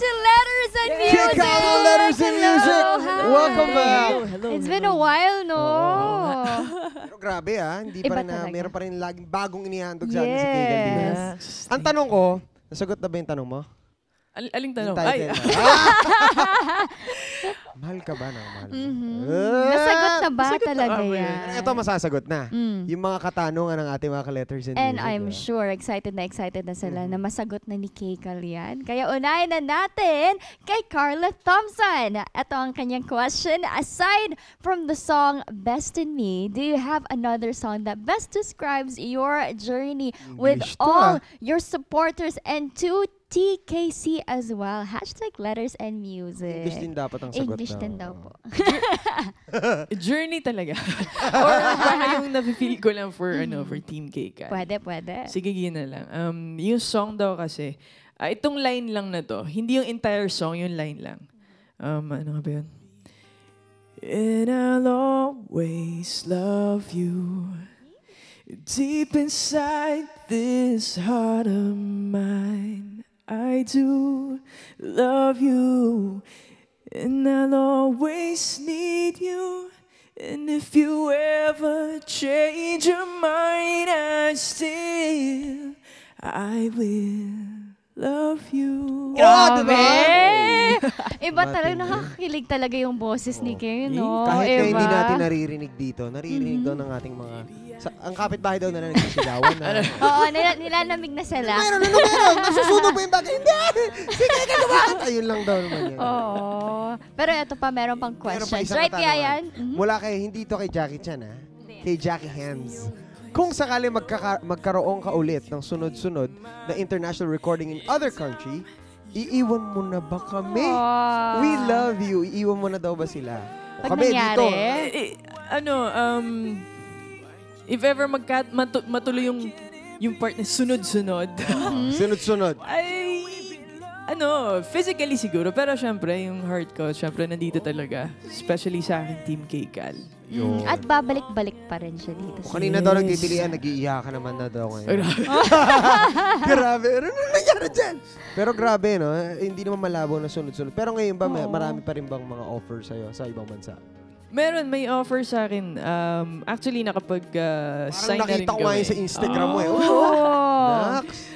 to Letters and Music! Check out on Letters and Music! Hi. Welcome back! It's been a while, no? Pero grabe hindi pa Iba rin na, talaga. meron pa rin laging bagong inihandog sa atin si Kegal Diaz. Yes. Ang tanong ko, nasagot na ba yung tanong mo? Aling tanong? Yung Ay, title. Mahal ka ba ng mahal? Nasagot na ba Nasagot na talaga ba yan? yan? Ito masasagot na. Mm. Yung mga katanungan ng ating mga ka-letters and And music. I'm sure excited na sila na masagot na ni Kegal yan. Kaya unahin na natin kay Carla Thompson. Ito ang kanyang question. Aside from the song Best in Me, do you have another song that best describes your journey with English to, all your supporters and to TKC as well? Hashtag Letters and Music. English din dapat ang sagot English na. din daw po. journey talaga. Or baka yung nafe-feel ko lang for, for Team Kegal. Pwede. Sige, yun na lang. Yung song daw kasi, itong line lang na to, hindi yung entire song, yung line lang. Ano nga ba yun? And I'll always love you deep inside this heart of mine. I do love you, and I'll always need you. And if you ever change your mind, I will love you. Grabe! Iba Matindi. talaga, nakakakilig talaga yung boses ni Kay, no? Kahit na hindi Iba. natin naririnig dito, naririnig daw ng ating mga... ang kapitbahay daw na nagsisigawan na. Oo, nilalamig na sila. Meron. Nasusunog ba yung bagay? Hindi! Sige, gagawa! Ayun lang daw naman yan. Oo. Pero ito pa, meron pang Meron pa questions. isang Right, kaya katanungan. yan? Mula kay, hindi to kay Jackie Chan, Kay Jackie Hands. Kung sakali magkaroon ka ulit ng sunod-sunod na international recording in other country, iiwan mo na ba kami? We love you. Iiwan mo na daw ba sila? O Pag kami nangyari, dito. If ever matuloy yung part na sunod-sunod, Sunod-sunod. ay, physically siguro. Pero syempre, yung heart ko, syempre, nandito talaga. Especially sa akin, Team Kegal. at babalik-balik pa rin siya dito. O kanina daw nagtitilian, nag-iiyakan naman na daw ngayon. Grabe. Ano nangyari dyan? Pero grabe, no? Hindi naman malabo na sunod-sunod. Pero ngayon ba, marami pa rin bang mga offer sa'yo sa ibang bansa? Meron, may offer sa akin. Actually, nakapag-sign na rin Parang nakita ko nga yun sa Instagram mo Nax!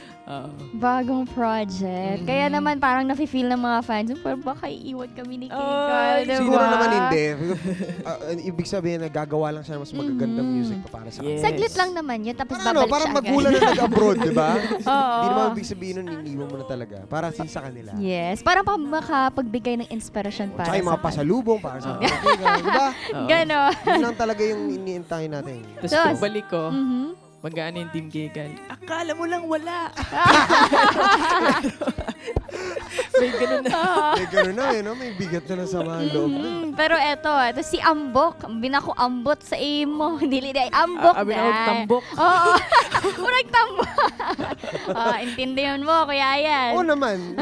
Bagong project. Kaya naman parang nafe-feel ng mga fans, pero baka iiwan kami ni Kegal, diba? Siguro naman hindi. Ibig sabihin na gagawa lang siya ng mas magagandang music pa para sa akin. Saglit lang naman yun, tapos Parang babalik parang siya agad. magulan na nag-abroad, di ba? Oo. Hindi naman ibig sabihin nun, iniwan mo na talaga. Para sa kanila. Yes, parang makapagbigay ng inspirasyon para Tsaka yung mga sa pasalubong para sa mga kaibigan, di ba? Ganon. Yun lang talaga yung iniintahin natin. Tapos pagbalik ko, mag-ano yung Team Kegal. Akala mo lang wala. May ganun na. May gano'n na, may bigat na sa mga loob na. Pero eto si Ambok, binako ambot sa imo. Dili day Ambok Abi na tambok. Oo. Murag tambok. Intindihan mo, Kuya Ayan. Oo naman.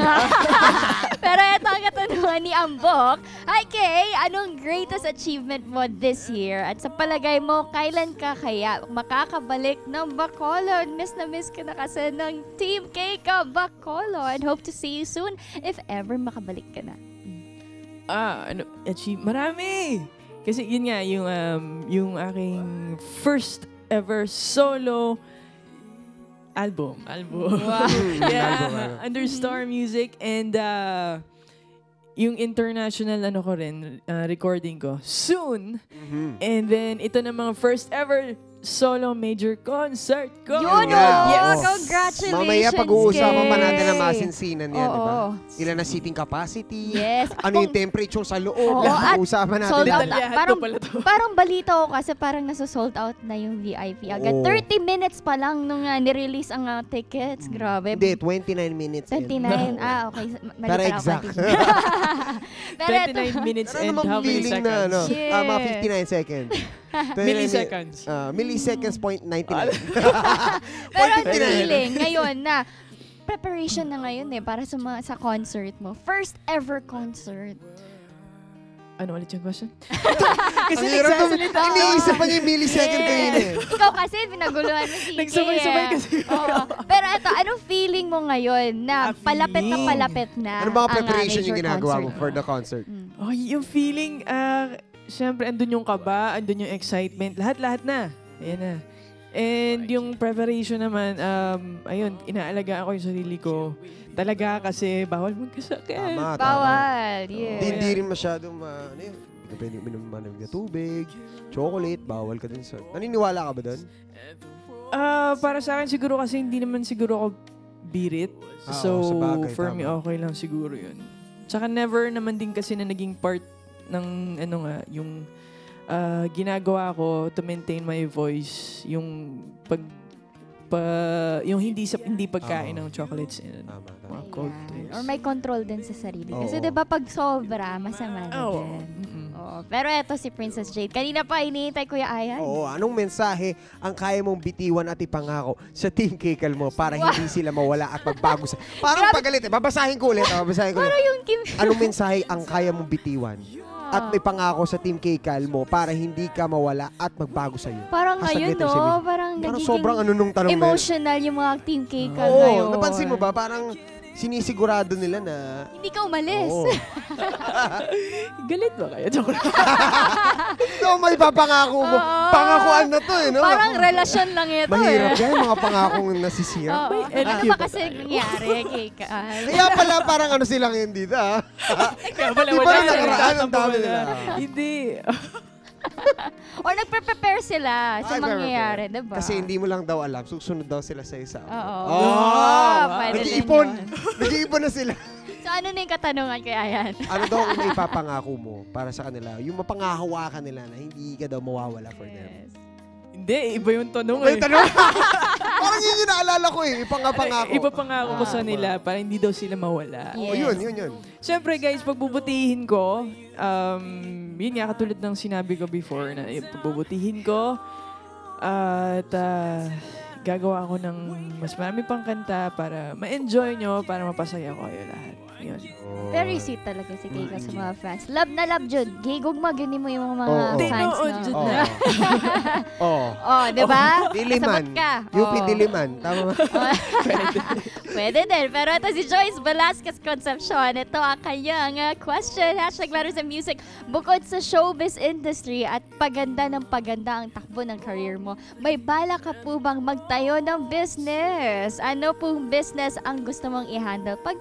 Pero eto ang katanungan ni Ambok. Hi Kay, anong greatest achievement mo this year? At sa palagay mo, kailan ka kaya makakabalik ng Bacolod? Miss na miss ka na kasi ng Team K ka, Bacolod. Hope to see you soon if ever makabalik ka na. Achieve? Marami! Kasi yun nga, yung aking first ever solo album. Wow. Yeah, under Star Music. And yung international recording ko soon. And then ito na mga first ever solo major concert ko. Yun Yes. Congratulations, Mamaya pag-uusapan pa natin ang Kay. masinsinan yan, di ba? Oo. Ilan na seating capacity? Yes. Ano yung temperature sa loob? Oo, at Uusapan natin. sold out. Detalyahan Parang, ko pala to. parang balita ko kasi parang nasa-sold out na yung VIP agad. Oo. 30 minutes pa lang nung nirelease ang tickets. Grabe. Hindi, 29 minutes. 29. Okay. Mali Para pala ako, exact. 29. Pero ito, 29 minutes Pero and namang how many feeling seconds? na, mga Yes. 59 seconds. 29 Milliseconds. Milliseconds, 0.99. pero ang 0.59. feeling ngayon na preparation na ngayon para sa concert mo. First ever concert. Ano ulit yung question? Kasi nagsasalita. Iniisip pa niya yung millisecond kanina eh. Ikaw kasi, pinaguluhan mo si Nagsabay-sabay kasi. Oo. Pero ito, anong feeling mo ngayon na palapit na feeling. palapit na Ano mga ang, preparation major yung ginagawa mo concert for the concert? Oh, yung feeling, syempre, andun yung kaba, andun yung excitement, lahat-lahat na. Ayan na. And yung preparation naman, ayun, inaalagaan ko yung sarili ko. Talaga kasi bawal magkasakit. Tama, tama. Bawal, yes. Hindi rin masyadong, ano yun, hindi ka pwedeng uminom ng tubig, chocolate, bawal ka din sa... Naniniwala ka ba doon? Para sa akin siguro kasi hindi naman siguro ako birit. So, sa bagay, for me, tama. okay lang siguro yun. Tsaka never naman din kasi na naging part ng, yung ginagawa ko to maintain my voice, yung yung hindi pagkain ng chocolates and Tama, tama. mga cold Ayan. drinks. Or may control din sa sarili. Kasi Oo. 'di ba pag sobra, masama na Oo. din. Mm-mm. Oo. Pero eto si Princess Jade. Kanina pa iniintay Kuya Ayan. Oo, anong mensahe ang kaya mong bitiwan at ipangako sa Team Kikal mo para hindi sila mawala at magbago sa... Parang pagalit eh. Babasahin ko ulit. Pero yung Kim... Anong mensahe ang kaya mong bitiwan at may pangako sa Team Kikal mo para hindi ka mawala at magbago sa'yo? Parang Hashtag ngayon, letter no? sabihin. Parang Parang nagiging sobrang ano nung tanong na yun. emotional yung mga Team Cake Oo, ngayon. napansin mo ba? Parang sinisigurado nila na... Hindi ka umalis. Oo. Galit ba kayo? Joke lang. Ito, may papangako mo. Oo. Pangakuan na to eh, no? Parang relasyon lang ito Mahirap eh. yan, mga pangakong nasisira. Oo. Ano LQ ba ba kasi nangyari kay Kal? Kaya pala parang ano sila ngayon dito, ha? Kaya pala Di ba wala nung nakaraan, eh. ang dami nila? Hindi. Or nagpre-prepare sila sa Ay, mangyayari, diba? Kasi hindi mo lang daw alam, susunod daw sila sa isa. Oo. Oh, Pwede din nag-iipon. yun. Nag-iipon na sila. So ano na yung katanungan kay Ayan? Ano daw ang ipapangako mo para sa kanila? Yung mapangahawakan nila na hindi ka daw mawawala for them. Hindi, iba yung tanong May eh. tanong? Parang yun yung naalala ko eh. Ipangapangako. Iba pangako ko sa nila para hindi daw sila mawala. Oh, yun. Siyempre guys, pagbubutihin ko, yun nga katulad ng sinabi ko before na pagbubutihin ko at gagawa ako ng mas marami pang kanta para ma-enjoy nyo, para mapasaya ko kayo lahat. Yun. Very sweet talaga si Kika sa mga fans. Love na love, Jud. Gigog magini mo yung mga Oo. fans, Tinood, no? Jud. Oo. Oo. Oh, di ba? Diliman. Sabot ka. UP Oo. Diliman. Tama ba? Pwede din. Pero ito si Joyce Velasquez Concepcion. Ito ang kanyang question. #Letters and Music. Bukod sa showbiz industry at paganda ng paganda ang takbo ng career mo, may bala ka po bang magtayo ng business? Ano pong business ang gusto mong i-handle pag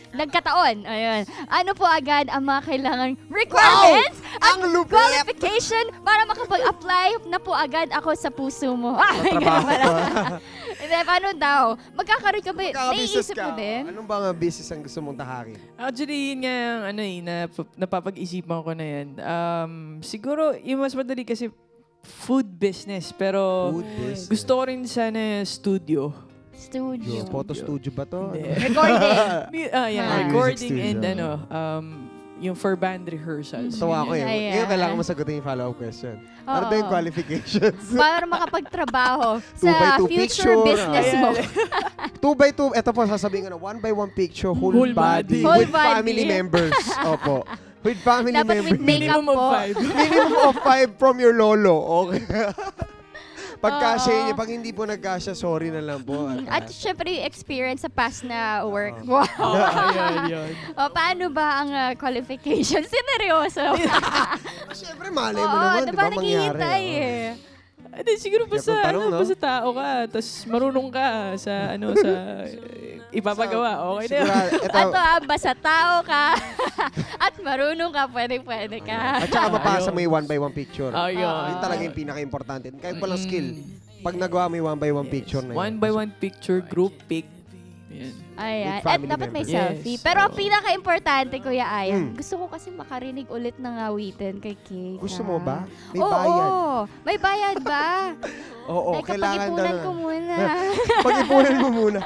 nagkataon? Ayun. Ano po agad ang mga kailangang requirements at Ang lupit! qualification para makapag-apply na po agad ako sa puso mo? Trabaho ka. Hindi, paano daw? Magkakaroon ka ba? Magkaka-business Naiisip ka. mo din? Anong ba nga business ang gusto mong tahakin? Actually, yun nga yung napapag-isipan ko na yan. Siguro, yung mas madali kasi food business. Pero Food business. gusto ko rin sana studio. Studio. Yung photo studio ba to? Hindi. Recording. Yeah, Ah. recording Music and studio. yung for band rehearsals. Tawa ko eh. Ayan. Ngayon kailangan masagutin yung follow-up question. Ano Oo. ba yung qualifications? Para makapagtrabaho 2 by sa 2 future picture. business mo. 2x2, eto po sasabihin ko na 1x1 picture, whole Whole body, body. Whole with body. family members. Opo. With family Dapat members. with makeup Minimum of po. 5. Minimum of 5 from your lolo. Okay. Pagkasya Oo. niya, pag hindi po nagkasya, sorry na lang po. At syempre, yung experience sa past na work. Wow. Yun. O, paano ba ang qualification? Sineryoso. Siyempre, malay mo Oo, naman, di diba ba mangyari? naghihintay Oo. eh. Hindi, siguro basta, Kaya kung tanong, no? basta tao ka, tapos marunong ka sa, sa ipapagawa, okay na yun. Sigurado, eto, Ato basta tao ka. At marunong ka, pwede ka. at saka mapasa mo yung 1x1 picture. Ayun. Yun talaga yung pinaka-importante. Kahit walang skill, pag nagawa mo yung 1x1 picture na yun. 1 by 1 picture, group pic. Yan. Ayan. With At family dapat may members. selfie. Yes. Pero ang pinaka-importante, Kuya Ayan, Hmm. gusto ko kasi makarinig ulit ng awitin kay Kate. Gusto mo ba? May Oo, bayad. may bayad ba? Oo, Teka, kailangan daw pag-ipunan na. ko muna. Pag-ipunan mo muna.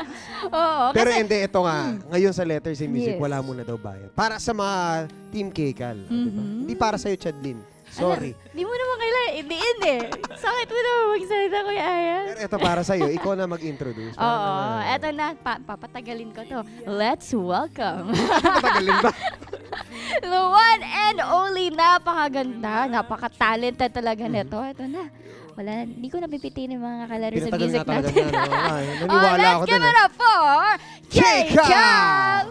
Oo, Pero kasi, hindi, ito nga. Ngayon sa Letters and Music, Yes. wala muna daw bayad. Para sa mga Team Kekal. Di ba? Mhm. Hindi para sa'yo, Chadlin. Sorry. di mo naman kailangan idiin eh. Sakit mo naman magsalita, Kuya Ayan. Pero ito para sa'yo. Ikaw na mag-introduce. Oo, eto na, papatagalin ko to. Let's welcome. Patagalin ba? The one and only, napakaganda, napaka-talented talaga nito. Ito na. Wala, hindi ko napipitin yung mga kalaro sa Pinatagal music nga talaga natin. niya. No? Ay, naniwala ako Let's give dun. it up for K-Cal! K-Cal!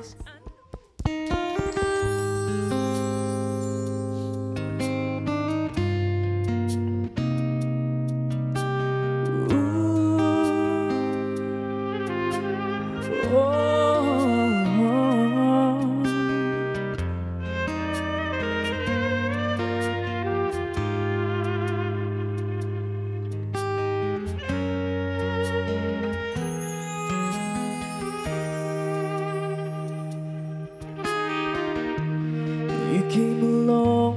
You came along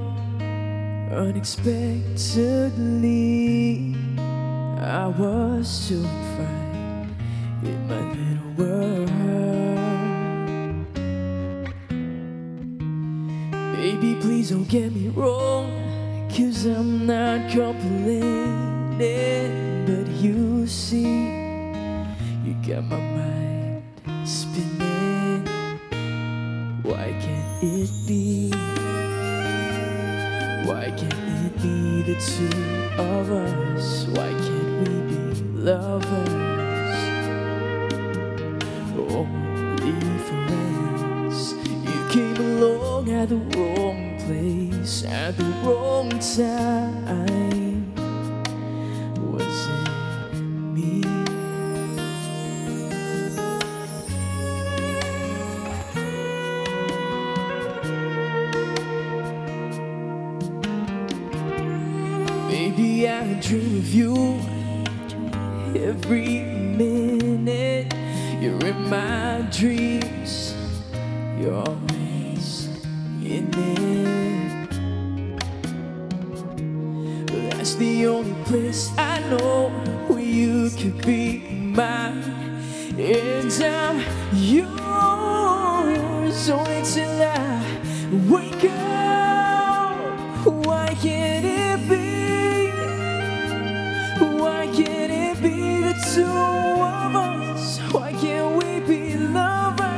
unexpectedly. I was doing fine in my little world. Baby, please don't get me wrong, 'cause I'm not complaining. But you see, you got my mind spinning. Why can't it be? Why can't it be the two of us? Why can't we be lovers? Only friends. You came along at the wrong place at the wrong time. Was it me? Maybe I dream of you every minute. You're in my dreams. You're always in it. That's the only place I know where you could be mine. And I'm yours only till I wake up. Why can't it be? Why can't it be the two of us? Why can't we be lovers?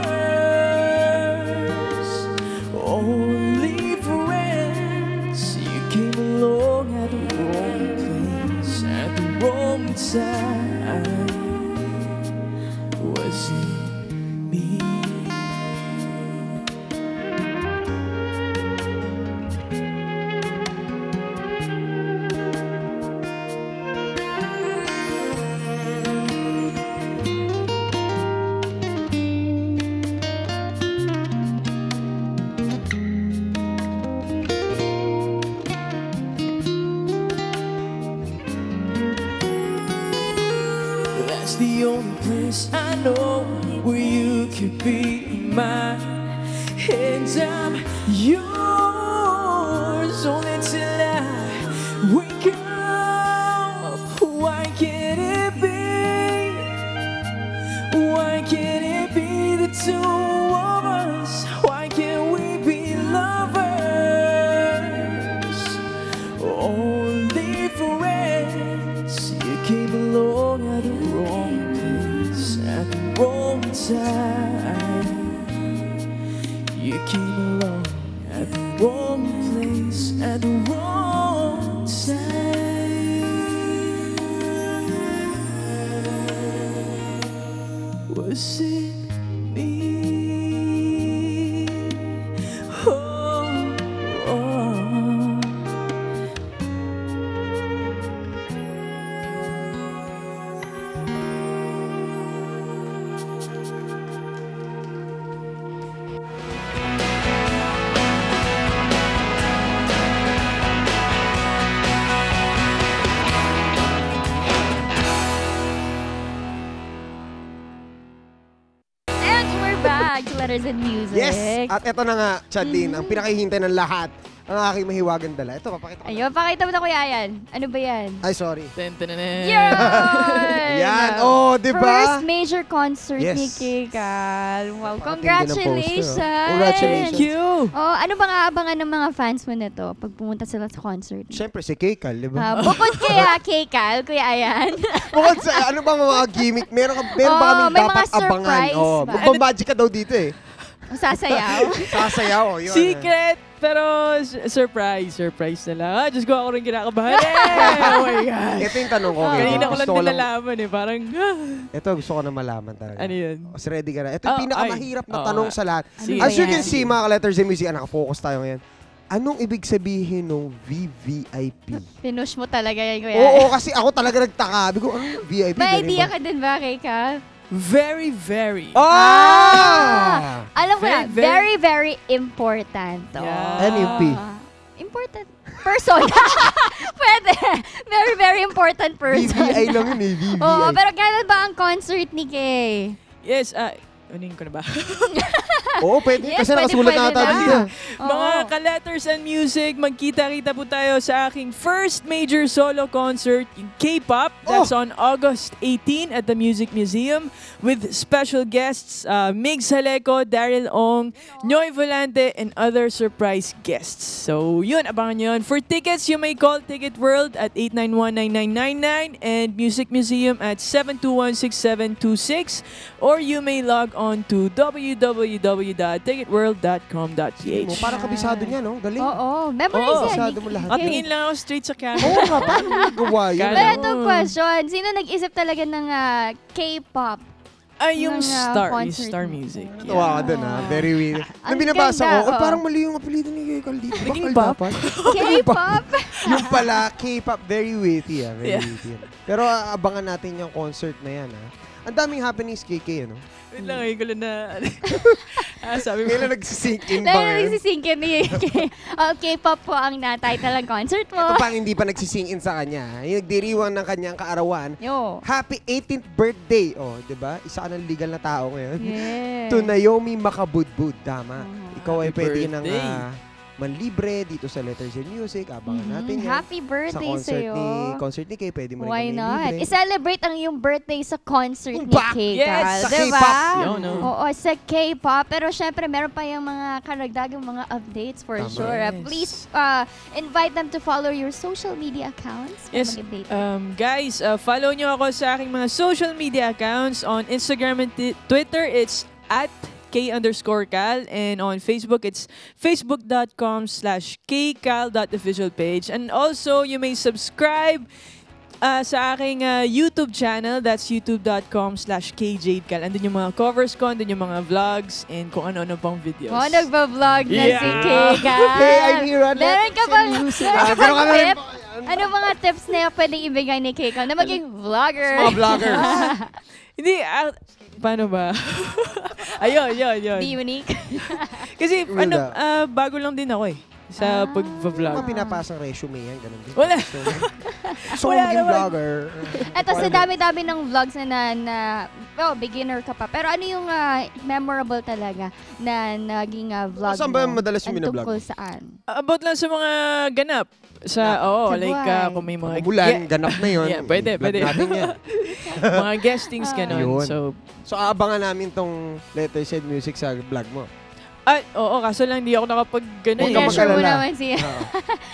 Only friends. You came along at the wrong place at the wrong time. Was it me? That's the only place I know where you could be mine. And I'm yours only till I wake up. Why can't it be? Why can't it be the two of us? Why can't we be lovers? Only friends. You came along at the wrong place at the wrong time. You came along at the wrong place at the wrong time. Was it me? Oh, oh. And we're back to Letters and Music. Yes! At eto na nga, Chadlene, ang pinakihintay ng lahat, ang aking mahiwagang dala. Ito, papakita ko. Ayun, pakita mo na Kuya Ayan. Ano ba yan? Ay, sorry. Yan! Yan! Oh, di ba? First major concert Yes. ni K-Cal. Wow, Napakatindi ng congratulations! poster, oh. Congratulations. Thank you! Oh, ano bang aabangan ng mga fans mo nito pag pumunta sila sa concert? Siyempre, si K-Cal, di ba? Bukod kaya K-Cal, Kuya Ayan. Bukod sa, ano ba mga gimmick? Meron ba Oh, kaming may dapat mga surprise abangan? Oh, ba? magbabadge ka daw dito eh. Sasayaw. Sasayaw, oh, yun. Secret, pero surprise na lang. Diyos ko, ako rin kinakabahan. Oh my God. Ito yung tanong ko. Kanina ko lang Gusto din nalaman parang, Ito, gusto ko na malaman talaga. ano yun? So, ready ka na. Ito yung pinakamahirap na tanong sa lahat. Sige. As you Ayan. can see, mga ka-letters and music, nakafocus tayo ngayon. Anong ibig sabihin ng VVIP? Pinush mo talaga yan, kuya. Oo, kasi ako talaga nagtaka. Sabi ko, anong VIP? May Ganun idea ba? ka din ba, Keika? Very, very. Alam ko na, Very, very, very important. Yeah. NUP. Important person. Pwede. Very, very important person. VVI lang yun eh, VVI. Oo, pero kailan ba ang concert ni Kay? Yes, unin ko na ba? Oo, pwede. Yes, Kasi nakasulat na pwede ata na. dito. Mga Oo. ka-letters and music, magkita-kita po tayo sa aking first major solo concert, yung K-pop. That's on August 18 at the Music Museum with special guests Mig Saleco, Daryl Ong, Noy Volante, and other surprise guests. So yun, abangan yun. For tickets, you may call Ticket World at 891-9999 and Music Museum at 721-6726, or you may log on to www.ticketworld.com.ph. Parang kabisado niya, no? Galing. Oo, memorize Oo. yan. Kabisado mo lahat. At tingin lang ako straight sa camera. Oo nga, paano mo nagawa yun? Kala- Pero itong question, sino nag-isip talaga ng K-pop? Ay, yung Ng, Star, yung concert Star mo. Music. Natawa ka dun, ha? Very weird. Nung Ang binabasa ganda, ko, oo. parang mali yung apelido ni Carl dito. Naging Bakal pop? dapat? K-pop? Yung pala, K-pop, very witty, ah. Very Yeah. witty. Pero abangan natin yung concert na yan, ha? Ang daming happenings, KK, ano? Wait lang, ngayon ko lang na... sabi mo. Kailan nagsisink in ba Dahil ngayon? nagsisingkin ni K-pop po ang title ng concert mo. Ito pang hindi pa nagsisink in sa kanya. Yung nagdiriwang ng kanyang kaarawan. Yo. Happy 18th birthday. Oh, 'di ba? Isa ka ng legal na tao ngayon. Yeah. To Naomi Makabudbud, tama. Ikaw ay Happy pwede nang birthday. manlibre dito sa Letters and Music. Abangan natin yan. Happy Sa birthday sa'yo. concert ni Kay, pwede mo rin Why kami not? libre. I-celebrate ang iyong birthday sa concert ni Back! Kay. Yes! Sa diba? K-pop. Yun, no? Oo, sa K-pop. Pero syempre, meron pa yung mga karagdagang mga updates for Tama. sure. Yes. Please invite them to follow your social media accounts. Yes, Mag-update. guys, follow nyo ako sa aking mga social media accounts. On Instagram and Twitter, it's at K_Cal, and on Facebook, it's facebook.com/kcal.official page. And also, you may subscribe sa aking YouTube channel. That's youtube.com/kjadecal. Andun yung mga covers ko, andun yung mga vlogs, and kung ano-ano pang videos. Oh, nagpa-vlog na Yeah. si Kay. Hey, I'm here at Meron ka bang Pero ka na rin tip? Ano mga tips na pwedeng ibigay ni Kay na maging vlogger? Mga vloggers. Hindi, paano ba? Ayun. Be unique. Kasi, Wala. bago lang din ako sa pag-vlog. Mga pinapasang resume yan, ganun din. Wala. So, Wala maging naman. vlogger. Eto, sa dami-dami ng vlogs beginner ka pa. Pero ano yung memorable talaga na naging vlog Saan mo? ba madalas yung And binablog? tungkol saan? About lang sa mga ganap. Sa Sa like buhay. kung may mga Bulan, ganap na yun. Yeah, pwede, I-vlog pwede. natin yan. mga guestings ganun. Yun. So, So, aabangan namin tong Letters and Music sa vlog mo. oo, kaso lang hindi ako nakapag-ganun. Huwag ka Pressure mo mag-alala. naman siya. Oo.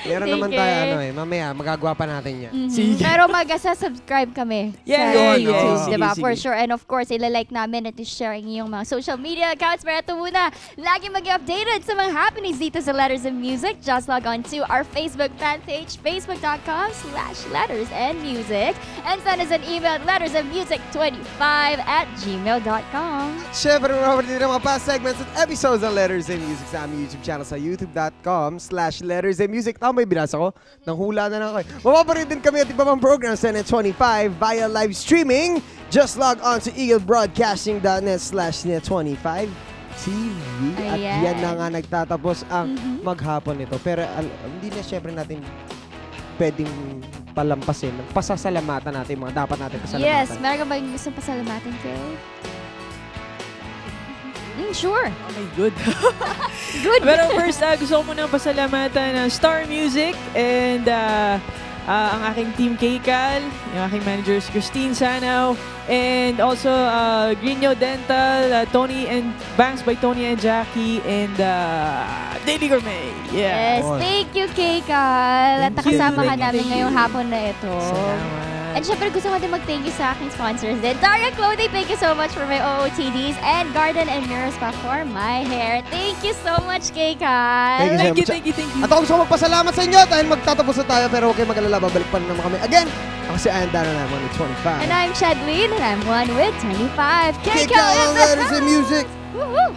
Meron Sige. naman tayo, mamaya, magagawa pa natin yan. Sige. Pero mag-subscribe kami Yeah, sa yun, YouTube, oo. diba? Sige, For sige. sure. And of course, ilalike namin at i-sharing yung mga social media accounts. Pero ito muna, lagi mag-updated sa mga happenings dito sa Letters and Music. Just log on to our Facebook fan page, facebook.com/lettersandmusic. And send us an email at lettersandmusic25@gmail.com. Siyempre, mga din ang mga past segments at episodes ng Letters and Music sa aming YouTube channel sa youtube.com/lettersandmusic. Tama ba yung binasa ko? Nang hula na lang kayo. Mapaparin din kami at iba pang programs sa Net25 via live streaming. Just log on to eaglebroadcasting.net/net25 TV. At Ayan. yan na nga nagtatapos ang maghapon nito. Pero hindi na syempre natin pwedeng palampasin. Pasasalamatan natin mga dapat natin pasalamatan. Yes, meron ka ba gusto pasalamatin, Kay? Sure. Okay, good. Good. Pero first, gusto ko muna pasalamatan ng Star Music and ang aking team Kcal, yung aking managers Christine Sanaw, and also Grino Dental, Tony and Banks by Tony and Jackie, and Daily Gourmet. Yes, Yeah. thank you, Kay Cal. At Thank you. nakasama ka Thank you, namin thank ngayong you. hapon na ito. Salamat. And syempre gusto ko din mag-thank you sa aking sponsors din. Daria Clothing, thank you so much for my OOTDs. And Garden and Mirror Spa for my hair. Thank you so much, kay Kyle. Thank you. Thank you. At ako gusto ko magpasalamat sa inyo dahil magtatapos na tayo pero huwag kayo mag-alala, babalik pa rin naman kami. Again, ako si Ian Dano na 1 with 25. And I'm Chadlene and I'm 1 with 25. Kick out letters and music. Woohoo!